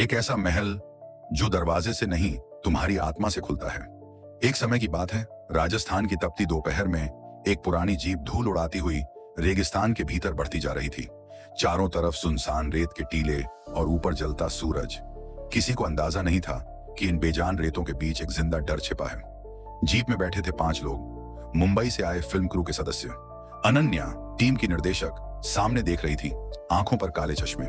एक ऐसा महल जो दरवाजे से नहीं तुम्हारी आत्मा से खुलता है। एक समय की बात है, राजस्थान की तपती दोपहर में एक पुरानी जीप धूल उड़ाती हुई रेगिस्तान के भीतर बढ़ती जा रही थी। चारों तरफ सुनसान रेत के टीले और ऊपर जलता सूरज। किसी को अंदाजा नहीं था कि इन बेजान रेतों के बीच एक जिंदा डर छिपा है। जीप में बैठे थे 5 लोग, मुंबई से आए फिल्म क्रू के सदस्य। अनन्या, टीम की निर्देशक, सामने देख रही थी, आंखों पर काले चश्मे,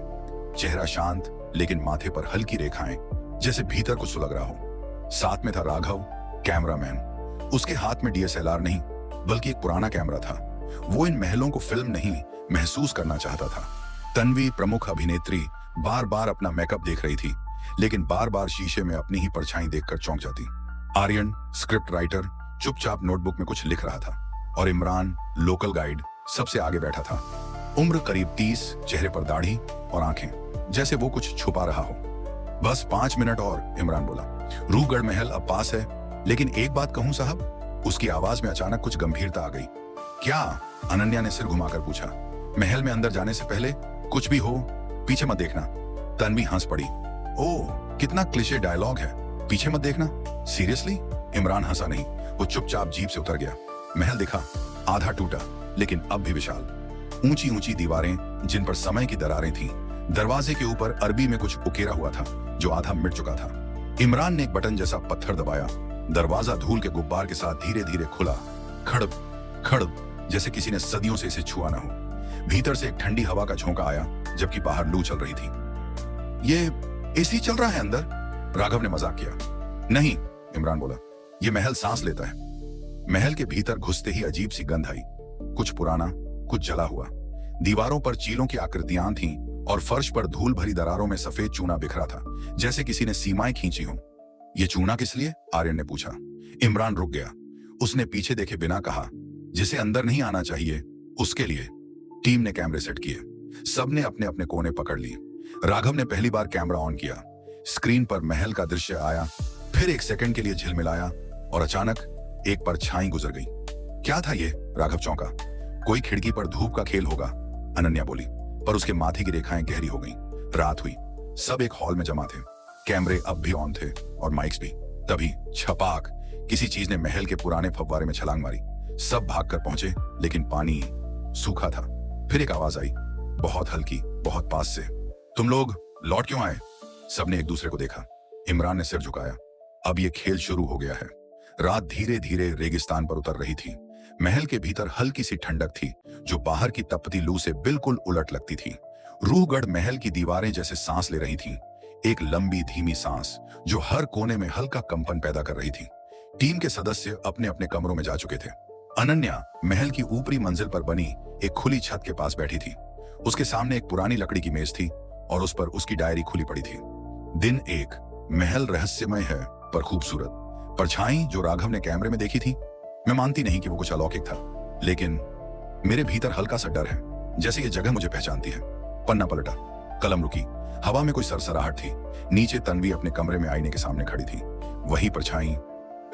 चेहरा शांत लेकिन माथे पर हल्की रेखाएं, जैसे भीतर कुछ सुलग रहा हो। साथ में था राघव, कैमरामैन। उसके हाथ में डीएसएलआर नहीं बल्कि एक पुराना कैमरा था। वो इन महलों को फिल्म नहीं महसूस करना चाहता था। तन्वी, प्रमुख अभिनेत्री, बार बार अपना मेकअप देख रही थी, लेकिन बार बार शीशे में अपनी ही परछाई देखकर चौंक जाती। आर्यन, स्क्रिप्ट राइटर, चुपचाप नोटबुक में कुछ लिख रहा था, और इमरान, लोकल गाइड, सबसे आगे बैठा था। उम्र करीब 30, चेहरे पर दाढ़ी और आंखें, जैसे वो कुछ छुपा रहा हो। बस 5 मिनट और, इमरान बोला। रूपगढ़ महल अब पास है, लेकिन एक बात कहूं साहब? उसकी आवाज में अचानक कुछ गंभीरता आ गई। क्या? अनन्या ने सिर घुमाकर पूछा। महल में अंदर जाने से पहले कुछ भी हो, पीछे मत देखना। तन्वी हंस पड़ी। ओह, कितना क्लिशे डायलॉग है, पीछे मत देखना। सीरियसली? इमरान हंसा नहीं, वो चुपचाप जीप से उतर गया। महल दिखा, आधा टूटा लेकिन अब भी विशाल। ऊंची ऊंची दीवारें जिन पर समय की दरारें थीं। दरवाजे के ऊपर अरबी में कुछ उकेरा हुआ था जो आधा मिट चुका था। इमरान ने एक बटन जैसा पत्थर दबाया। दरवाजा धूल के गुब्बार के साथ धीरे धीरे खुला। खड़ब खड़ब, जैसे किसी ने सदियों से इसे छुआ ना हो। भीतर से एक ठंडी हवा का झोंका आया, जबकि बाहर लू चल रही थी। ये एसी चल रहा है अंदर? राघव ने मजाक किया। नहीं, इमरान बोला, ये महल सांस लेता है। महल के भीतर घुसते ही अजीब सी गंध आई, कुछ पुराना, कुछ जला हुआ। दीवारों पर चीलों की आकृतियां थीं और फर्श पर धूल भरी दरारों में सफेद चूना बिखरा था, जैसे किसी ने सीमाएं खींची हों। ये चूना किस लिए? आर्यन ने पूछा। इमरान रुक गया। उसने पीछे देखे बिना कहा, जिसे अंदर नहीं आना चाहिए उसके लिए। टीम ने कैमरे सेट किए। सबने अपने अपने कोने पकड़ लिए। राघव ने पहली बार कैमरा ऑन किया। स्क्रीन पर महल का दृश्य आया, फिर एक सेकंड के लिए झिलमिलाया और अचानक एक परछाई गुजर गई। क्या था ये? राघव चौंका। कोई खिड़की पर धूप का खेल होगा, अनन्या बोली, पर उसके माथे की रेखाएं गहरी हो गईं। रात हुई, सब एक हॉल में जमा थे। कैमरे अब भी ऑन थे और माइक्स भी। तभी छपाक, किसी चीज ने महल के पुराने फव्वारे में छलांग मारी। सब भागकर पहुंचे, लेकिन पानी सूखा था। फिर एक आवाज आई, बहुत हल्की, बहुत पास से। तुम लोग लौट क्यों आए? सबने एक दूसरे को देखा। इमरान ने सिर झुकाया। अब ये खेल शुरू हो गया है। रात धीरे धीरे रेगिस्तान पर उतर रही थी। महल के भीतर हल्की सी ठंडक थी, जो बाहर की तपती लू से बिल्कुल उलट लगती थी। रूहगढ़ महल की दीवारें जैसे सांस ले रही थीं, एक लंबी धीमी सांस जो हर कोने में हल्का कंपन पैदा कर रही थी। टीम के सदस्य अपने अपने कमरों में जा चुके थे। अनन्या महल की ऊपरी मंजिल पर बनी एक खुली छत के पास बैठी थी। उसके सामने एक पुरानी लकड़ी की मेज थी और उस पर उसकी डायरी खुली पड़ी थी। दिन 1। महल रहस्यमय है पर खूबसूरत। परछाई जो राघव ने कैमरे में देखी थी, मैं मानती नहीं कि वो कुछ अलौकिक था, लेकिन मेरे भीतर हल्का सा डर है, जैसे ये जगह मुझे पहचानती है। पन्ना पलटा, कलम रुकी, हवा में कोई सरसराहट थी। नीचे तन्वी अपने कमरे में आईने के सामने खड़ी थी। वही परछाई,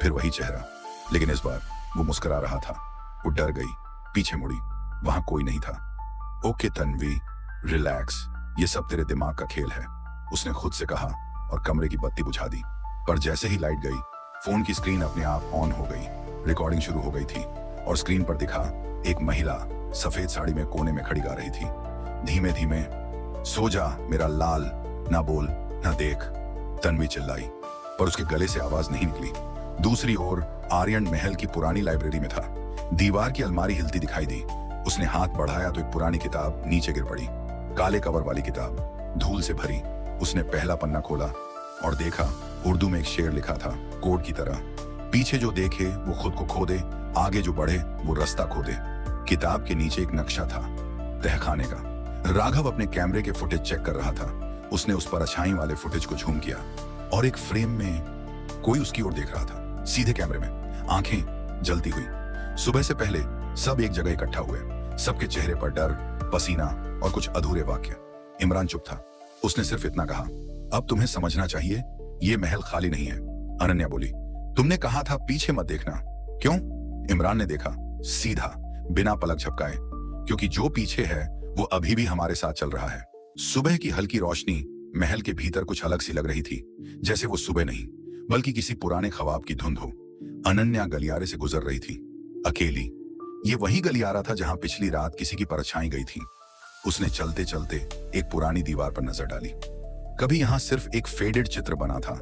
फिर वही चेहरा, लेकिन इस बार वो मुस्कुरा रहा था। वो डर गई, पीछे मुड़ी, वहां कोई नहीं था। ओके तन्वी, रिलैक्स, ये सब तेरे दिमाग का खेल है, उसने खुद से कहा और कमरे की बत्ती बुझा दी। पर जैसे ही लाइट गई, फोन की स्क्रीन अपने आप ऑन हो गई। रिकॉर्डिंग शुरू हो गई थी और स्क्रीन पर दिखा एक महिला सफेद साड़ी में कोने में खड़ी गा रही थी। धीमे धीमे, सो जा मेरा लाल, ना बोल ना देख, तन्वी चिल्लाई, पर उसके गले से आवाज नहीं निकली। दूसरी ओर आर्यन महल की पुरानी लाइब्रेरी में था। दीवार की अलमारी हिलती दिखाई दी। उसने हाथ बढ़ाया तो एक पुरानी किताब नीचे गिर पड़ी। काले कवर वाली किताब, धूल से भरी। उसने पहला पन्ना खोला और देखा, उर्दू में एक शेर लिखा था, कोड की तरह, पीछे जो देखे वो खुद को खो दे, आगे जो बढ़े वो रास्ता खो दे। किताब के नीचे एक नक्शा था, तहखाने का। राघव अपने कैमरे के फुटेज चेक कर रहा था। उसने उस पर अच्छाई वाले फुटेज को झूम किया और एक फ्रेम में कोई उसकी ओर देख रहा था, सीधे कैमरे में, आंखें जलती हुई। सुबह से पहले सब एक जगह इकट्ठा हुए। सबके चेहरे पर डर, पसीना और कुछ अधूरे वाक्य। इमरान चुप था। उसने सिर्फ इतना कहा, अब तुम्हें समझना चाहिए, ये महल खाली नहीं है। अनन्या बोली, तुमने कहा था पीछे मत देखना, क्यों? इमरान ने देखा, सीधा, बिना पलक झपकाए, क्योंकि जो पीछे है वो अभी भी हमारे साथ चल रहा है। सुबह की हल्की रोशनी महल के भीतर कुछ अलग सी लग रही थी, जैसे वो सुबह नहीं बल्कि किसी पुराने ख्वाब की धुंध हो। अनन्या गलियारे से गुजर रही थी, अकेली। ये वही गलियारा था जहां पिछली रात किसी की परछाई गई थी। उसने चलते चलते एक पुरानी दीवार पर नजर डाली। कभी यहां सिर्फ एक फेडेड चित्र बना था,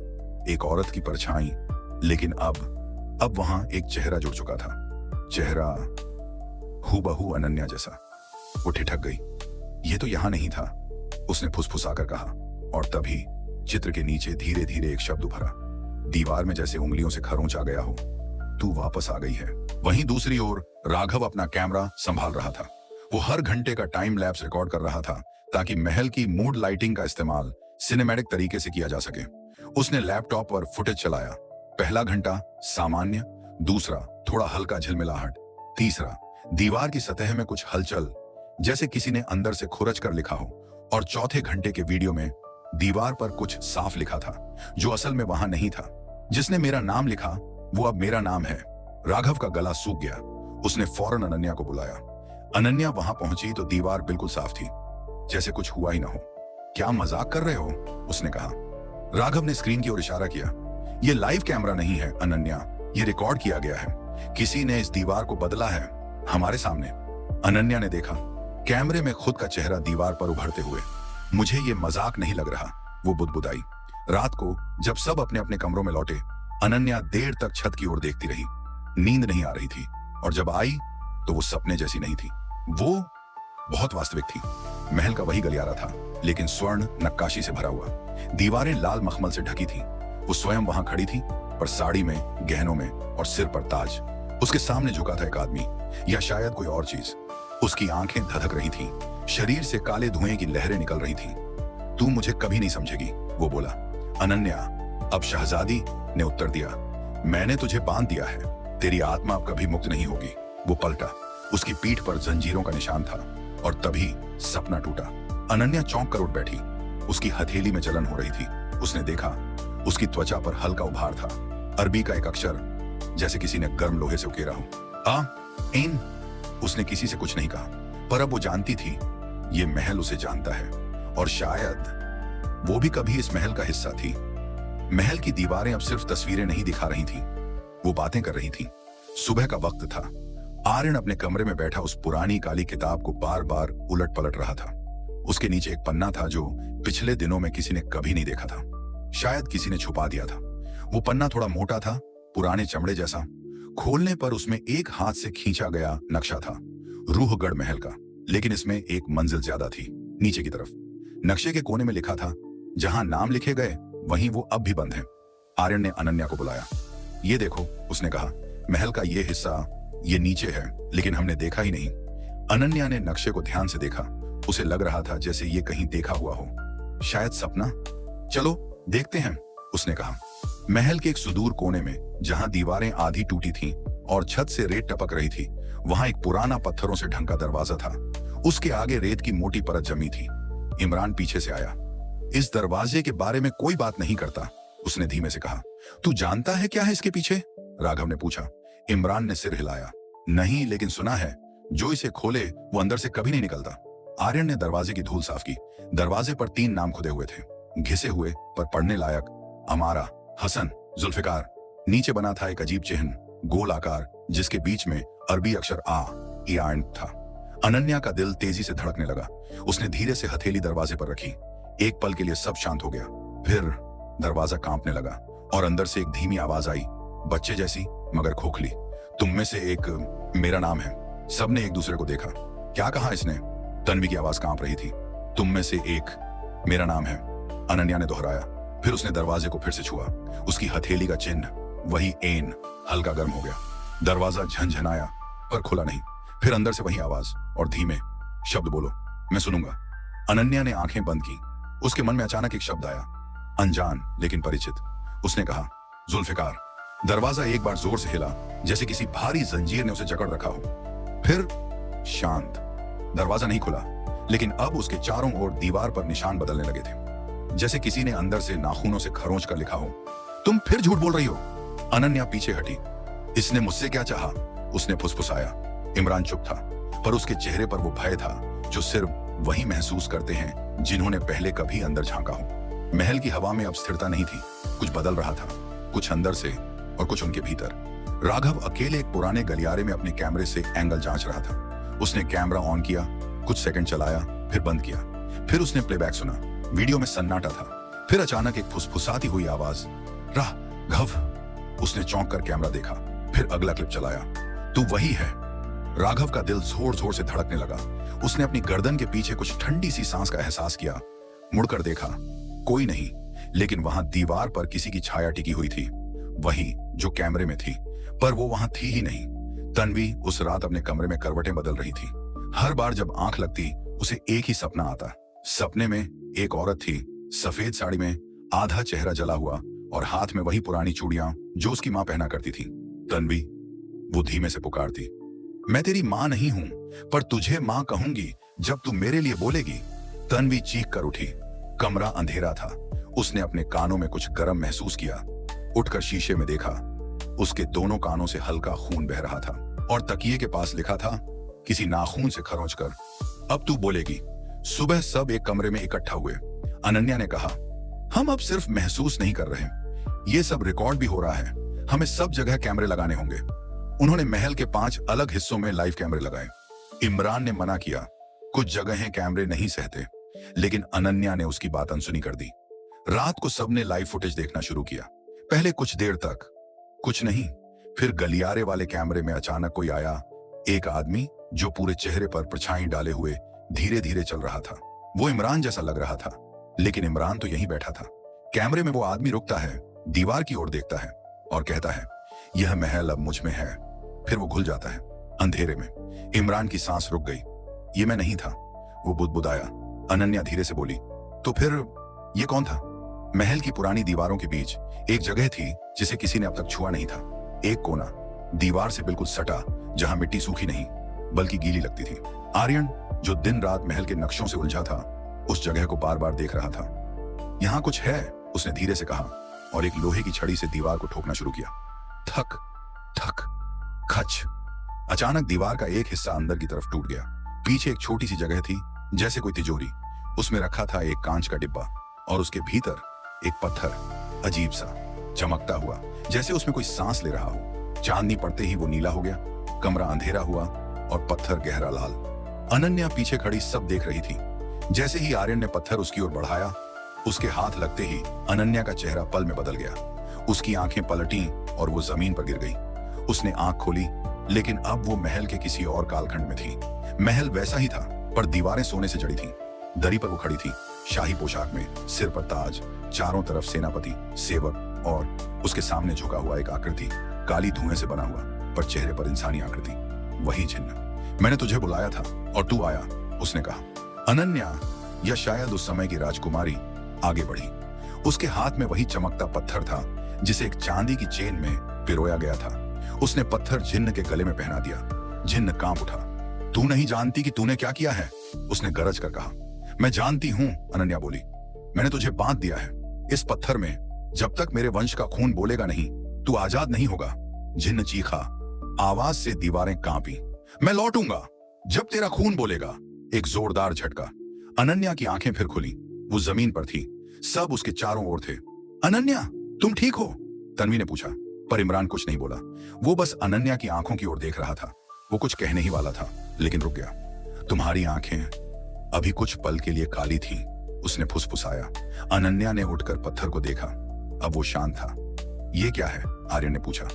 एक औरत की परछाई, लेकिन अब वहां एक चेहरा जुड़ चुका था। चेहरा हूबहू अनन्या जैसा। वो ठिठक गई। ये तो यहां नहीं था, उसने फुसफुसाकर कहा, और तभी चित्र के नीचे धीरे धीरे एक शब्द उभरा, दीवार में जैसे उंगलियों से खरोंच आ गया हो। तू वापस आ गई है। वहीं दूसरी ओर राघव अपना कैमरा संभाल रहा था। वो हर घंटे का टाइम लैप्स रिकॉर्ड कर रहा था ताकि महल की मूड लाइटिंग का इस्तेमाल सिनेमैटिक तरीके से किया जा सके। उसने लैपटॉप पर फुटेज चलाया। पहला घंटा सामान्य, दूसरा थोड़ा हल्का झिलमिलाहट, तीसरा दीवार की सतह में कुछ हलचल जैसे किसी ने अंदर से खुरच कर लिखा हो, और चौथे घंटे के वीडियो में दीवार पर कुछ साफ लिखा था जो असल में वहां नहीं था। जिसने मेरा नाम लिखा वो अब मेरा नाम है। राघव का गला सूख गया। उसने फौरन अनन्या को बुलाया। अनन्या वहां पहुंची तो दीवार बिल्कुल साफ थी, जैसे कुछ हुआ ही ना हो। क्या मजाक कर रहे हो? उसने कहा। राघव ने स्क्रीन की ओर इशारा किया। यह लाइव कैमरा नहीं है अनन्या, ये रिकॉर्ड किया गया है। किसी ने इस दीवार को बदला है हमारे सामने। अनन्या ने देखा कैमरे में खुद का चेहरा दीवार पर उभरते हुए। मुझे ये मजाक नहीं लग रहा, वो बुदबुदाई। रात को जब सब अपने अपने कमरों में लौटे, अनन्या देर तक छत की ओर देखती रही। नींद नहीं आ रही थी, और जब आई तो वो सपने जैसी नहीं थी, वो बहुत वास्तविक थी। महल का वही गलियारा था, लेकिन स्वर्ण नक्काशी से भरा हुआ। दीवारें लाल मखमल से ढकी थी। वो स्वयं वहां खड़ी थी, पर साड़ी में, गहनों में और सिर पर ताज। उसके सामने झुका था एक आदमी, या शायद कोई और चीज। उसकी आंखें धधक रही थीं, शरीर से काले धुएं की लहरें निकल रही थीं। तू मुझे कभी नहीं समझेगी, वो बोला। अनन्या, अब शहजादी ने उत्तर दिया, मैंने तुझे बांध दिया है, तेरी आत्मा अब कभी मुक्त नहीं होगी। वो पलटा। उसकी पीठ पर जंजीरों का निशान था, और तभी सपना टूटा। अनन्या चौंक कर उठ बैठी। उसकी हथेली में जलन हो रही थी। उसने देखा उसकी त्वचा पर हल्का उभार था, अरबी का एक अक्षर, जैसे किसी ने गर्म लोहे से उकेरा हो। इन उसने किसी से कुछ नहीं कहा, पर अब वो जानती थी ये महल उसे जानता है, और शायद वो भी कभी इस महल का हिस्सा थी। महल की दीवारें अब सिर्फ तस्वीरें नहीं दिखा रही थी, वो बातें कर रही थी। सुबह का वक्त था। आर्यन अपने कमरे में बैठा उस पुरानी काली किताब को बार बार उलट पलट रहा था। उसके नीचे एक पन्ना था जो पिछले दिनों में किसी ने कभी नहीं देखा था। शायद किसी ने छुपा दिया था। वो पन्ना थोड़ा मोटा था, पुराने चमड़े जैसा। खोलने पर उसमें एक हाथ से खींचा गया नक्शा था, रूहगढ़ महल का, लेकिन इसमें एक मंजिल ज्यादा थी, नीचे की तरफ। नक्शे के कोने में लिखा था, जहां नाम लिखे गए वहीं वो अब भी बंद हैं। आर्यन ने अनन्या को बुलाया। ये देखो, उसने कहा, महल का ये हिस्सा ये नीचे है, लेकिन हमने देखा ही नहीं। अनन्या ने नक्शे को ध्यान से देखा। उसे लग रहा था जैसे ये कहीं देखा हुआ हो, शायद सपना। चलो देखते हैं, उसने कहा। महल के एक सुदूर कोने में, जहां दीवारें आधी टूटी थीं और छत से रेत टपक रही थी, वहां एक पुराना पत्थरों से ढंका दरवाजा था। उसके आगे रेत की मोटी परत जमी थी। इमरान पीछे से आया। इस दरवाजे के बारे में कोई बात नहीं करता, उसने धीमे से कहा। तू जानता है क्या है इसके पीछे? राघव ने पूछा। इमरान ने सिर हिलाया। नहीं, लेकिन सुना है जो इसे खोले वो अंदर से कभी नहीं निकलता। आर्यन ने दरवाजे की धूल साफ की। दरवाजे पर 3 नाम खुदे हुए थे, घिसे हुए पर पढ़ने लायक। अमारा, हसन, जुल्फिकार। नीचे बना था एक अजीब चिन्ह, गोल आकार, जिसके बीच में अरबी अक्षर आन था। अनन्या का दिल तेजी से धड़कने लगा। उसने धीरे से हथेली दरवाजे पर रखी। एक पल के लिए सब शांत हो गया। फिर दरवाजा कांपने लगा और अंदर से एक धीमी आवाज आई, बच्चे जैसी मगर खोखली। तुम में से एक मेरा नाम है। सबने एक दूसरे को देखा। क्या कहा इसने? तन्वी की आवाज कांप रही थी। तुम में से एक मेरा नाम है, अनन्या ने दोहराया। फिर उसने दरवाजे को फिर से छुआ। उसकी हथेली का चिन्ह, वही एन, हल्का गर्म हो गया। दरवाजा झनझनाया पर खुला नहीं। फिर अंदर से वही आवाज और धीमे, शब्द बोलो, मैं सुनूंगा। अनन्या ने आंखें बंद की। उसके मन में अचानक एक शब्द आया, अनजान लेकिन परिचित। उसने कहा, जुल्फिकार। दरवाजा एक बार जोर से हिला, जैसे किसी भारी जंजीर ने उसे जकड़ रखा हो। फिर शांत। दरवाजा नहीं खुला, लेकिन अब उसके चारों ओर दीवार पर निशान बदलने लगे थे, जैसे किसी ने अंदर से नाखूनों से खरोंच कर लिखा हो। तुम फिर झूठ बोल रही हो। अनन्या पीछे हटी। इसने मुझसे क्या चाहा? उसने फुसफुसाया। इमरान चुप था, पर उसके चेहरे पर वो भय था जो सिर्फ वही महसूस करते हैं जिन्होंने पहले कभी अंदर झांका हो। महल की हवा में अब स्थिरता नहीं थी। कुछ बदल रहा था, कुछ अंदर से और कुछ उनके भीतर। राघव अकेले एक पुराने गलियारे में अपने कैमरे से एंगल जांच रहा था। उसने कैमरा ऑन किया, कुछ सेकंड चलाया, फिर बंद किया। फिर उसने प्लेबैक सुना। वीडियो में सन्नाटा था। फिर अचानक एक फुसफुसाती हुई आवाज, राघव। उसने चौंक कर कैमरा देखा, फिर अगला क्लिप चलाया। तू वही है। राघव का दिल जोर जोर से धड़कने लगा। उसने अपनी गर्दन के पीछे कुछ ठंडी सी सांस का एहसास किया। मुड़कर देखा, कोई नहीं, लेकिन वहां दीवार पर किसी की छाया टिकी हुई थी, वही जो कैमरे में थी, पर वो वहां थी ही नहीं। तन्वी उस रात अपने कमरे में करवटें बदल रही थी। हर बार जब आंख लगती उसे एक ही सपना आता। सपने में एक औरत थी, सफेद साड़ी में, आधा चेहरा जला हुआ और हाथ में वही पुरानी चूड़ियां जो उसकी मां पहना करती थी। तन्वी, वो धीमे से पुकारती, मैं तेरी मां नहीं हूं, पर तुझे मां कहूंगी जब तू मेरे लिए बोलेगी। तन्वी चीख कर उठी। कमरा अंधेरा था। उसने अपने कानों में कुछ गर्म महसूस किया। उठकर शीशे में देखा। उसके दोनों कानों से हल्का खून बह रहा था और तकिए के पास लिखा था, किसी नाखून से खरोंच कर, अब तू बोलेगी। सुबह सब एक कमरे में इकट्ठा हुए। अनन्या ने कहा, हम अब सिर्फ महसूस नहीं कर रहे, ये सब रिकॉर्ड भी हो रहा है। हमें सब जगह कैमरे लगाने होंगे। उन्होंने महल के 5 अलग हिस्सों में लाइव कैमरे लगाए। इमरान ने मना किया, कुछ जगहें कैमरे नहीं सहते, लेकिन अनन्या ने उसकी बात अनसुनी कर दी। रात को सबने लाइव फुटेज देखना शुरू किया। पहले कुछ देर तक कुछ नहीं, फिर गलियारे वाले कैमरे में अचानक कोई आया। एक आदमी जो पूरे चेहरे पर परछाई डाले हुए धीरे धीरे चल रहा था। वो इमरान जैसा लग रहा था, लेकिन इमरान तो यहीं बैठा था। कैमरे में वो आदमी रुकता है, दीवार की ओर देखता है और कहता है, यह महल अब मुझ में है। फिर वो घुल जाता है अंधेरे में। इमरान की सांस रुक गई। ये मैं नहीं था, वो बुदबुदाया। अनन्या धीरे से बोली, तो फिर ये कौन था? महल की पुरानी दीवारों के बीच एक जगह थी जिसे किसी ने अब तक छुआ नहीं था। एक कोना, दीवार से बिल्कुल सटा, जहां मिट्टी सूखी नहीं बल्कि गीली लगती थी। आर्यन, जो दिन रात महल के नक्शों से उलझा था, उस जगह को बार बार देख रहा था। यहां कुछ है, उसने धीरे से कहा और एक लोहे की छड़ी से दीवार को ठोकना शुरू किया। थक थक खच। अचानक दीवार का एक हिस्सा अंदर की तरफ टूट गया। पीछे एक छोटी सी जगह थी, जैसे कोई तिजोरी। उसमें रखा था एक कांच का डिब्बा और उसके भीतर एक पत्थर, अजीब सा, चमकता हुआ, जैसे उसमें कोई सांस ले रहा हो। चांदनी पड़ते ही वो नीला हो गया। कमरा अंधेरा हुआ और पत्थर गहरा लाल। अनन्या पीछे खड़ी सब देख रही थी। जैसे ही आर्यन ने पत्थर उसकी ओर बढ़ाया, उसके हाथ लगते ही अनन्या का चेहरा पल में बदल गया। उसकी आंखें पलटी और वो जमीन पर गिर गई। उसने आंख खोली, लेकिन अब वो महल के किसी और कालखंड में थी। महल वैसा ही था, पर दीवारें सोने से जड़ी थीं। दरी पर वो खड़ी थी, शाही पोशाक में, सिर पर ताज, चारों तरफ सेनापति, सेवक और उसके सामने झुका हुआ एक आकृति, काली धुएं से बना हुआ, पर चेहरे पर इंसानी आकृति। वही जिन्न। मैंने तुझे बुलाया था और तू आया, उसने कहा। अनन्या, या शायद उस समय की राजकुमारी, आगे बढ़ी। उसके हाथ में वही चमकता पत्थर था जिसे एक चांदी की चेन में पिरोया गया था। उसने पत्थर जिन्न के गले में पहना दिया। जिन्न कांप उठा। तू नहीं जानती कि तूने क्या किया है, उसने गरज कर कहा। मैं जानती हूं, अनन्या बोली। मैंने तुझे बांध दिया है इस पत्थर में। जब तक मेरे वंश का खून बोलेगा नहीं, तू आजाद नहीं होगा। जिन्न चीखा। आवाज से दीवारें कांपी। मैं लौटूंगा जब तेरा खून बोलेगा। एक जोरदार झटका। अनन्या की आंखें फिर खुली। वो जमीन पर थी। सब उसके चारों ओर थे। अनन्या, तुम ठीक हो? तन्वी ने पूछा, पर इमरान कुछ नहीं बोला। वो बस अनन्या की आंखों की ओर देख रहा था। वो कुछ कहने ही वाला था, लेकिन रुक गया। तुम्हारी आंखें अभी कुछ पल के लिए काली थीं, उसने फुसफुसाया। अनन्या ने उठकर पत्थर को देखा। अब वो शांत था। ये क्या है? आर्यन ने पूछा।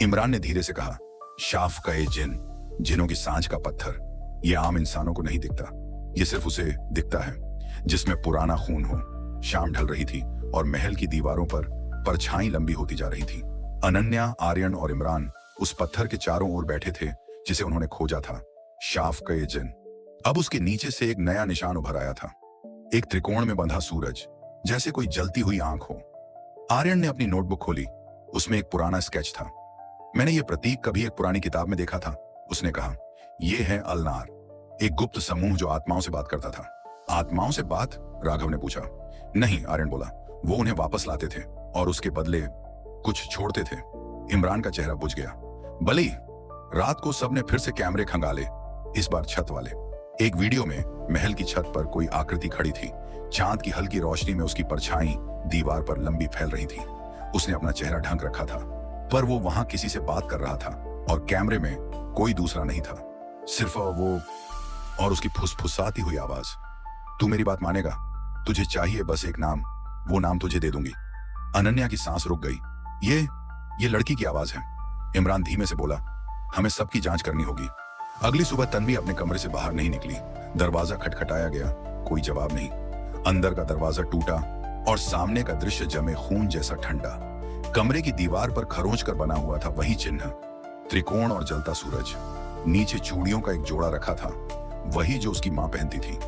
इमरान ने धीरे से कहा, शाफ का जिन, जिनों की सांझ का पत्थर। ये आम इंसानों को नहीं दिखता, ये सिर्फ उसे दिखता है जिसमें पुराना खून हो। शाम ढल रही थी और महल की दीवारों पर परछाई लंबी होती जा रही थी। अनन्या, आर्यन और इमरान उस पत्थर के चारों ओर बैठे थे जिसे उन्होंने खोजा था, शाफ का जिन। अब उसके नीचे से एक नया निशान उभर आया था, एक त्रिकोण में बंधा सूरज, जैसे कोई जलती हुई आंख हो। आर्यन ने अपनी नोटबुक खोली। उसमें एक पुराना स्केच था। मैंने ये प्रतीक कभी एक पुरानी किताब में देखा था, उसने कहा। यह है अलनार, एक गुप्त समूह जो आत्माओं से बात करता था। आत्माओं से बात? राघव ने पूछा। नहीं, आर्यन बोला, वो उन्हें वापस लाते थे और उसके बदले कुछ छोड़ते थे। इमरान का चेहरा बुझ गया। बली, रात को सबने फिर से कैमरे खंगाले, इस बार छत वाले। एक वीडियो में महल की छत पर कोई आकृति खड़ी थी चांद की हल्की रोशनी में उसकी परछाई दीवार पर लंबी फैल रही थी। उसने अपना चेहरा ढक रखा था, पर वो वहां किसी से बात कर रहा था और कैमरे में कोई दूसरा नहीं था, सिर्फ वो और उसकी फुसफुसाती हुई आवाज। तू मेरी बात मानेगा? तुझे चाहिए बस एक नाम, वो नाम तुझे दे दूंगी। अनन्या की सांस रुक गई। ये लड़की की आवाज है। इमरान धीमे से बोला, हमें सबकी जांच करनी होगी। अगली सुबह तन्वी अपने कमरे से बाहर नहीं निकली। दरवाजा खटखटाया गया, कोई जवाब नहीं। अंदर का दरवाजा टूटा और सामने का दृश्य जमे खून जैसा ठंडा। कमरे की दीवार पर खरोंच कर बना हुआ था वही चिन्ह, त्रिकोण और जलता सूरज। नीचे चूड़ियों का एक जोड़ा रखा था, वही जो उसकी मां पहनती थी।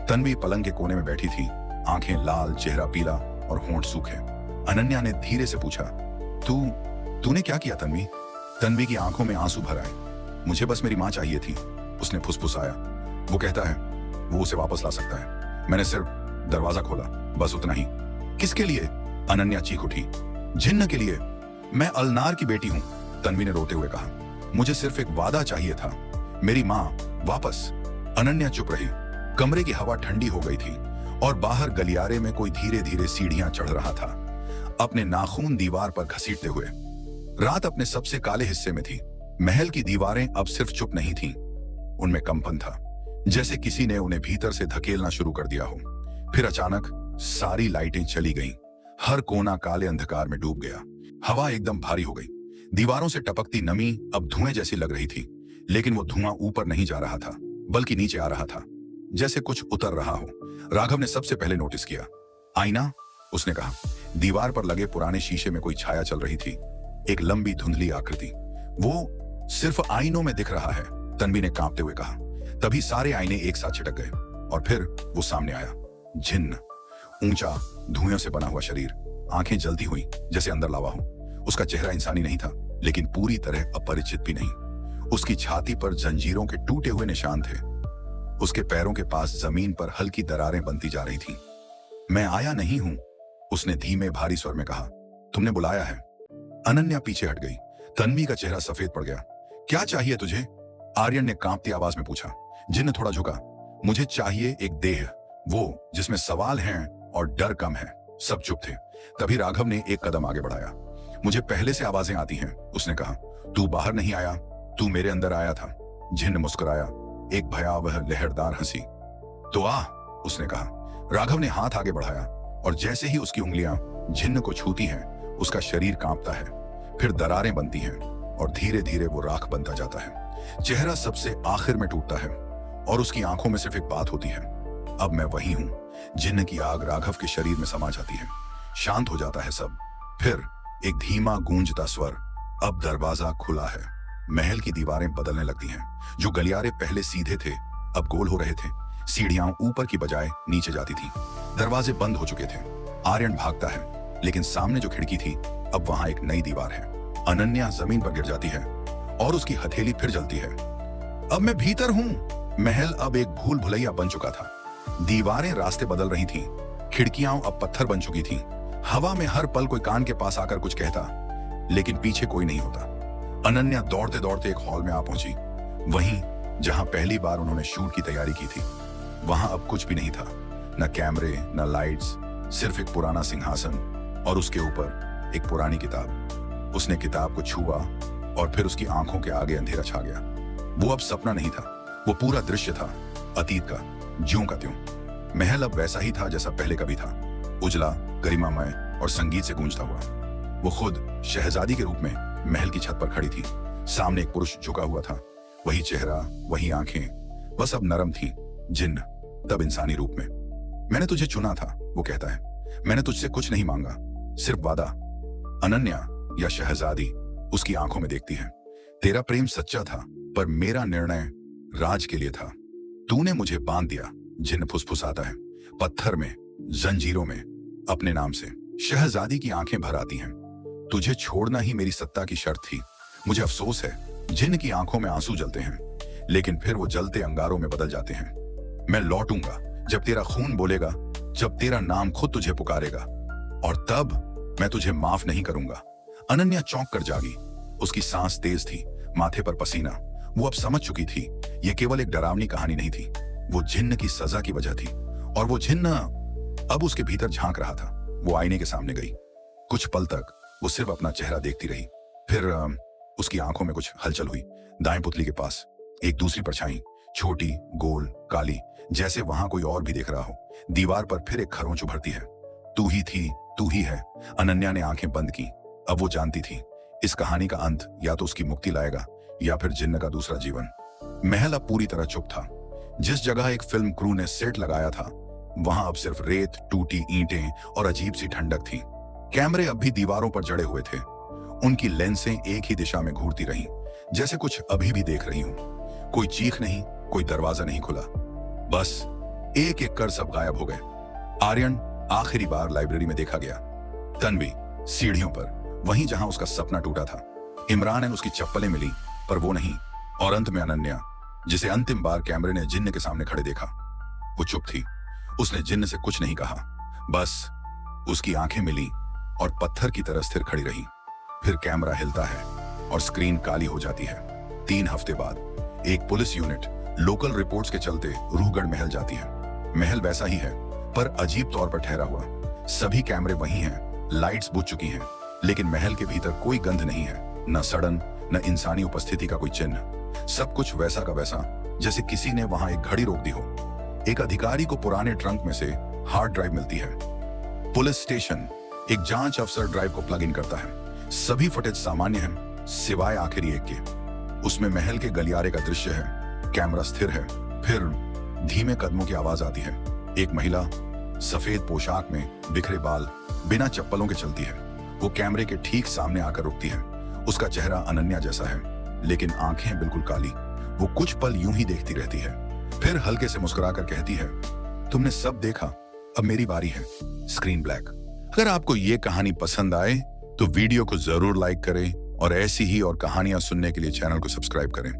तन्वी पलंग के कोने में बैठी थी, आंखें लाल, चेहरा पीला और होंठ सूखे। अनन्या ने धीरे से पूछा, तूने क्या किया तन्वी? तन्वी की आंखों में आंसू भर आए। मुझे बस मेरी मां चाहिए थी, उसने फुसफुसाया। वो कहता है वो उसे वापस ला सकता है। मैंने सिर्फ दरवाजा खोला, बस उतना ही। किसके लिए? अनन्या चीख उठी। जिन्न के लिए। मैं अलनार की बेटी हूं, तन्वी ने रोते हुए कहा। मुझे सिर्फ एक वादा चाहिए था, मेरी मां वापस। अनन्या चुप रही। कमरे की हवा ठंडी हो गई थी और बाहर गलियारे में कोई धीरे धीरे सीढ़ियां चढ़ रहा था, अपने नाखून दीवार पर घसीटते हुए। रात अपने सबसे काले हिस्से में थी। महल की दीवारें अब सिर्फ चुप नहीं थीं, उनमें कंपन था, जैसे किसी ने उन्हें भीतर से धकेलना शुरू कर दिया हो। फिर अचानक सारी लाइटें चली गईं, हर कोना काले अंधकार में डूब गया। हवा एकदम भारी हो गई। दीवारों से टपकती नमी अब धुएं जैसी लग रही थी, लेकिन वो धुआं ऊपर नहीं जा रहा था, बल्कि नीचे आ रहा था, जैसे कुछ उतर रहा हो। राघव ने सबसे पहले नोटिस किया। आईना, उसने कहा। दीवार पर लगे पुराने शीशे में कोई छाया चल रही थी, एक लंबी धुंधली आकृति। वो सिर्फ आईनों में दिख रहा है, तन्वी ने कांपते हुए कहा। तभी सारे आईने एक साथ छिटक गए और फिर वो सामने आया। जिन्न, ऊंचा, धुएं से बना हुआ शरीर, आंखें जलती हुई जैसे अंदर लावा हो। उसका चेहरा इंसानी नहीं था, लेकिन पूरी तरह अपरिचित भी नहीं। उसकी छाती पर जंजीरों के टूटे हुए निशान थे। उसके पैरों के पास जमीन पर हल्की दरारें बनती जा रही थीं। मैं आया नहीं हूं, उसने धीमे भारी स्वर में कहा। तुमने बुलाया है। अनन्या पीछे हट गई। तन्वी का चेहरा सफेद पड़ गया। क्या चाहिए तुझे? आर्यन ने कांपती आवाज में पूछा। जिन्न थोड़ा झुका। मुझे चाहिए एक देह, वो जिसमें सवाल हैं और डर कम है। सब चुप थे। तभी राघव ने एक कदम आगे बढ़ाया। मुझे पहले से आवाजें आती हैं, उसने कहा। तू बाहर नहीं आया, तू मेरे अंदर आया था। जिन्न मुस्कुराया, एक भयावह लहरदार हंसी। तो आ, उसने कहा। राघव ने हाथ आगे बढ़ाया और जैसे ही उसकी उंगलियां जिन्न को छूती हैं, उसका शरीर कांपता है, फिर दरारें बनती हैं और धीरे धीरे वो राख बनता जाता है। चेहरा सबसे आखिर में टूटता है और उसकी आंखों में सिर्फ एक बात होती है, अब मैं वही हूं। जिन्न की आग राघव के शरीर में समा जाती है। शांत हो जाता है सब। फिर एक धीमा गूंजता स्वर, अब दरवाजा खुला है। महल की दीवारें बदलने लगती हैं। जो गलियारे पहले सीधे थे अब गोल हो रहे थे। सीढ़ियां ऊपर की बजाय नीचे जाती थी। दरवाजे बंद हो चुके थे। आर्यन भागता है, लेकिन सामने जो खिड़की थी, अब वहां एक नई दीवार है। अनन्या जमीन पर गिर जाती है और उसकी हथेली फिर जलती है। अब मैं भीतर हूं। महल अब एक भूल भुलैया बन चुका था। दीवारें रास्ते बदल रही थीं, खिड़कियां अब पत्थर बन चुकी थीं। हवा में हर पल कोई कान के पास आकर कुछ कहता, लेकिन पीछे कोई नहीं होता। अनन्या दौड़ते दौड़ते एक हॉल में आ पहुंची, वहीं जहां पहली बार उन्होंने शूट की तैयारी की थी। वहां अब कुछ भी नहीं था, न कैमरे, न लाइट्स, सिर्फ एक पुराना सिंहासन और उसके ऊपर एक पुरानी किताब। उसने किताब को छुआ और फिर उसकी आंखों के आगे अंधेरा छा गया। वो अब सपना नहीं था, वो पूरा दृश्य था, अतीत का, ज्यों का त्यों। महल अब वैसा ही था जैसा पहले कभी था, उजला, गरिमामय और संगीत से गूंजता हुआ। वो खुद शहजादी के रूप में महल की छत पर खड़ी थी। सामने एक पुरुष झुका हुआ था, वही चेहरा, वही आंखें, बस अब नरम थी। जिन्न, तब इंसानी रूप में। मैंने तुझे चुना था, वो कहता है। मैंने तुझसे कुछ नहीं मांगा, सिर्फ वादा। अनन्या या शहजादी उसकी आंखों में देखती है। तेरा प्रेम सच्चा था, पर मेरा निर्णय राज के लिए था। तूने मुझे बांध दिया, जिन्न फुसफुसाता है, पत्थर में, जंजीरों में, अपने नाम से। शहजादी की आंखें भर आती हैं। तुझे छोड़ना ही मेरी सत्ता की शर्त थी। मुझे अफसोस है। जिन्न की आंखों में आंसू जलते हैं, लेकिन फिर वो जलते अंगारों में बदल जाते हैं। मैं लौटूंगा जब तेरा खून बोलेगा, जब तेरा नाम खुद तुझे पुकारेगा, और तब मैं तुझे माफ नहीं करूंगा। अनन्या चौंक कर जागी। उसकी सांस तेज थी, माथे पर पसीना। वो अब समझ चुकी थी, ये केवल एक डरावनी कहानी नहीं थी, वो जिन्न की सजा की वजह थी। और वो जिन्न अब उसके भीतर झांक रहा था। वो आईने के सामने गई। कुछ पल तक वो सिर्फ अपना चेहरा देखती रही। फिर उसकी आंखों में कुछ हलचल हुई। दाएं पुतली के पास एक दूसरी परछाई, छोटी, गोल, काली, जैसे वहां कोई और भी देख रहा हो। दीवार पर फिर एक खरोंच उभरती है। तू ही थी, तू ही है। अनन्या ने आंखें बंद की। अब वो जानती थी इस कहानी का अंत या तो उसकी मुक्ति लाएगा या फिर जिन्न का दूसरा जीवन। महल अब पूरी तरह चुप था। जिस जगह एक फिल्म क्रू ने सेट लगाया था वहां अब सिर्फ रेत, टूटी ईंटें और अजीब सी ठंडक थी। कैमरे अब भी दीवारों पर जड़े हुए थे। उनकी लेंसें एक ही दिशा में घूरती रहीं, जैसे कुछ अभी भी देख रही हूं। कोई चीख नहीं, कोई दरवाजा नहीं खुला। बस एक एक कर सब गायब हो गए। आर्यन आखिरी बार लाइब्रेरी में देखा गया। तन्वी सीढ़ियों पर, वहीं जहां उसका सपना टूटा था। इमरान उसकी चप्पलें मिली, पर वो नहीं। और अंत में अनन्या, जिसे अंतिम बार कैमरे ने जिन्न के सामने खड़े देखा। वो चुप थी। उसने जिन्न से कुछ नहीं कहा। बस उसकी आंखें मिली और पत्थर की तरह स्थिर खड़ी रही। फिर कैमरा हिलता है और स्क्रीन काली हो जाती है। 3 हफ्ते बाद एक पुलिस यूनिट लोकल रिपोर्ट्स के चलते रूहगढ़ महल जाती है। महल वैसा ही है, पर अजीब तौर पर ठहरा हुआ। सभी कैमरे वही हैं, लाइट्स बुझ चुकी हैं, लेकिन महल के भीतर कोई गंध नहीं है, न सड़न, न इंसानी उपस्थिति का कोई चिन्ह। सब कुछ वैसा का वैसा, जैसे किसी ने वहां एक घड़ी रोक दी हो। एक अधिकारी को पुराने ट्रंक में से हार्ड ड्राइव मिलती है। पुलिस स्टेशन, एक जांच अफसर ड्राइव को प्लग इन करता है। सभी फुटेज सामान्य है, सिवाय आखिरी एक के। उसमें महल के गलियारे का दृश्य है। कैमरा स्थिर है। फिर धीमे कदमों की आवाज आती है। एक महिला सफेद पोशाक में, बिखरे बाल, बिना चप्पलों के चलती है। वो कैमरे के ठीक सामने आकर रुकती है। उसका चेहरा अनन्या जैसा है, लेकिन आंखें बिल्कुल काली। वो कुछ पल यूं ही देखती रहती है, फिर हल्के से मुस्कुराकर कहती है, तुमने सब देखा, अब मेरी बारी है। Screen black. अगर आपको ये कहानी पसंद आए तो वीडियो को जरूर लाइक करें और ऐसी ही और कहानियां सुनने के लिए चैनल को सब्सक्राइब करें।